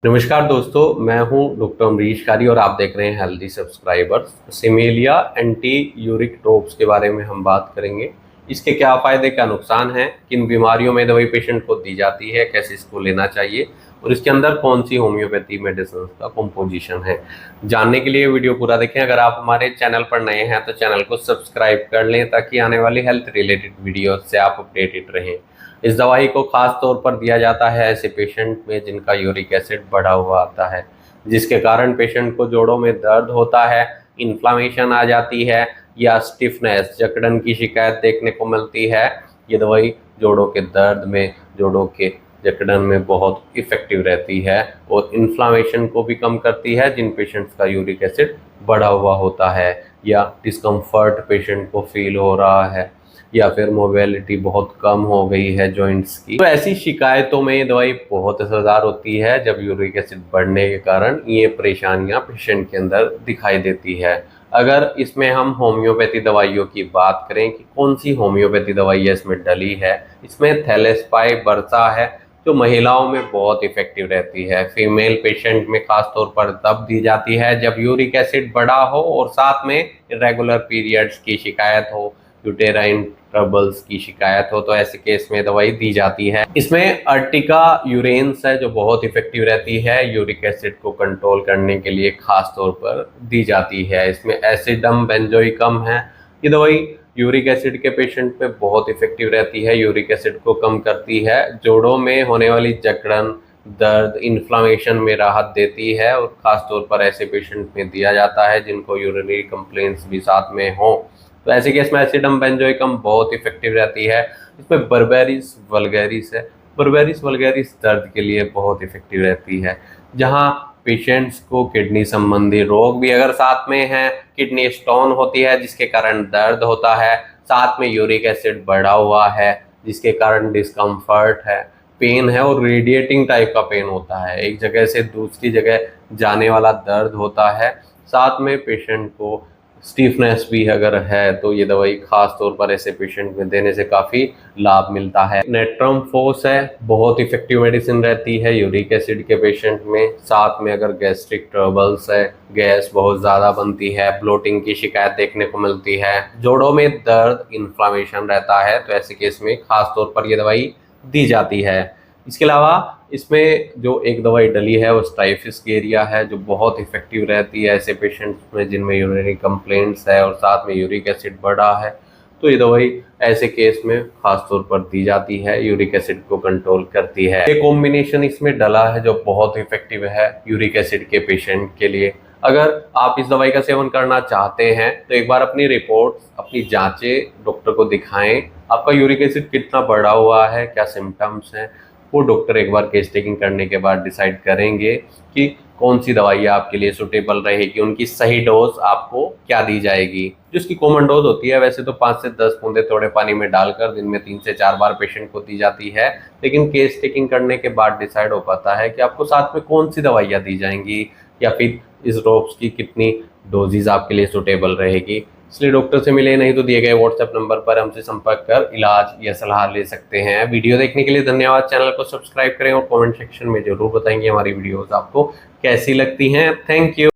नमस्कार दोस्तों, मैं हूं डॉक्टर अमरीश कारी और आप देख रहे हैं healthy subscribers. Similia anti uric drops के बारे में हम बात करेंगे। इसके क्या फ़ायदे, क्या नुकसान हैं, किन बीमारियों में दवाई पेशेंट को दी जाती है, कैसे इसको लेना चाहिए और इसके अंदर कौन सी होम्योपैथी मेडिसिन का कंपोजिशन है। जानने के लिए वीडियो पूरा देखें। अगर आप हमारे चैनल पर नए हैं तो चैनल को सब्सक्राइब कर लें ताकि आने वाली हेल्थ रिलेटेड वीडियो से आप अपडेटेड रहें। इस दवाई को खास तौर पर दिया जाता है ऐसे पेशेंट में जिनका यूरिक एसिड बढ़ा हुआ आता है, जिसके कारण पेशेंट को जोड़ों में दर्द होता है, इन्फ्लामेशन आ जाती है या स्टिफनेस, जकड़न की शिकायत देखने को मिलती है। ये दवाई जोड़ों के दर्द में, जोड़ों के जकड़न में बहुत इफ़ेक्टिव रहती है और इन्फ्लामेशन को भी कम करती है जिन पेशेंट्स का यूरिक एसिड बढ़ा हुआ होता है या डिस्कम्फर्ट पेशेंट को फील हो रहा है या फिर मोबिलिटी बहुत कम हो गई है जॉइंट्स की। तो ऐसी शिकायतों में ये दवाई बहुत असरदार होती है जब यूरिक एसिड बढ़ने के कारण ये परेशानियां पेशेंट के अंदर दिखाई देती है। अगर इसमें हम होम्योपैथी दवाइयों की बात करें कि कौन सी होम्योपैथी दवाई इसमें डली है, इसमें थैलेस्पाई बर्सा है जो महिलाओं में बहुत इफेक्टिव रहती है। फीमेल पेशेंट में खास तौर पर तब दी जाती है जब यूरिक एसिड बढ़ा हो और साथ में इरेगुलर पीरियड्स की शिकायत हो, यूटेराइन ट्रबल्स की शिकायत हो, तो ऐसे केस में दवाई दी जाती है। इसमें अर्टिका यूरेंस है जो बहुत इफेक्टिव रहती है यूरिक एसिड को कंट्रोल करने के लिए खास तौर पर दी जाती है। इसमें एसिडम बेंजोइकम है। ये दवाई यूरिक एसिड के पेशेंट पे बहुत इफेक्टिव रहती है, यूरिक एसिड को कम करती है, जोड़ों में होने वाली जकड़न, दर्द, इन्फ्लामेशन में राहत देती है और ख़ास तौर पर ऐसे पेशेंट में दिया जाता है जिनको यूरिनरी कंप्लेंट्स भी साथ में हों। तो ऐसे केस में एसिडम बेंजोइकम बहुत इफेक्टिव रहती है। इसमें बर्बेरिस वल्गैरिस है। बर्बेरिस वल्गैरिस दर्द के लिए बहुत इफेक्टिव रहती है। जहां पेशेंट्स को किडनी संबंधी रोग भी अगर साथ में है, किडनी स्टोन होती है जिसके कारण दर्द होता है, साथ में यूरिक एसिड बढ़ा हुआ है जिसके कारण डिस्कम्फर्ट है, पेन है और रेडिएटिंग टाइप का पेन होता है, एक जगह से दूसरी जगह जाने वाला दर्द होता है, साथ में पेशेंट को स्टीफनेस भी अगर है तो ये दवाई खास तौर पर ऐसे पेशेंट में देने से काफ़ी लाभ मिलता है। नेट्रम फोस है, बहुत इफेक्टिव मेडिसिन रहती है यूरिक एसिड के पेशेंट में। साथ में अगर गैस्ट्रिक ट्रबल्स है, गैस बहुत ज़्यादा बनती है, ब्लोटिंग की शिकायत देखने को मिलती है, जोड़ों में दर्द, इन्फ्लामेशन रहता है, तो ऐसे केस में खास तौर पर ये दवाई दी जाती है। इसके अलावा इसमें जो एक दवाई डली है वो स्टाइफिस्केरिया है जो बहुत इफेक्टिव रहती है ऐसे पेशेंट्स में जिनमें यूरिनरी कंप्लेंट्स है और साथ में यूरिक एसिड बढ़ा है। तो ये दवाई ऐसे केस में खास तौर पर दी जाती है, यूरिक एसिड को कंट्रोल करती है। ये कॉम्बिनेशन इसमें डला है जो बहुत इफेक्टिव है यूरिक एसिड के पेशेंट के लिए। अगर आप इस दवाई का सेवन करना चाहते हैं तो एक बार अपनी रिपोर्ट, अपनी जांचें डॉक्टर को दिखाएं। आपका यूरिक एसिड कितना बढ़ा हुआ है, क्या सिम्टम्स हैं, वो डॉक्टर एक बार केस टेकिंग करने के बाद डिसाइड करेंगे कि कौन सी दवाई आपके लिए सुटेबल रहेगी, उनकी सही डोज आपको क्या दी जाएगी। जो उसकी कॉमन डोज होती है वैसे तो 5 से 10 बूंदे थोड़े पानी में डालकर दिन में 3 से 4 बार पेशेंट को दी जाती है, लेकिन केस टेकिंग करने के बाद डिसाइड हो पाता है कि आपको साथ में कौन सी दवाइयाँ दी जाएंगी या फिर इस ड्रॉप्स की कितनी डोजेज आपके लिए सुटेबल रहेगी। इसलिए डॉक्टर से मिले नहीं तो दिए गए व्हाट्सएप नंबर पर हमसे संपर्क कर इलाज या सलाह ले सकते हैं। वीडियो देखने के लिए धन्यवाद। चैनल को सब्सक्राइब करें और कमेंट सेक्शन में जरूर बताएंगे हमारी वीडियोस आपको कैसी लगती हैं। Thank you.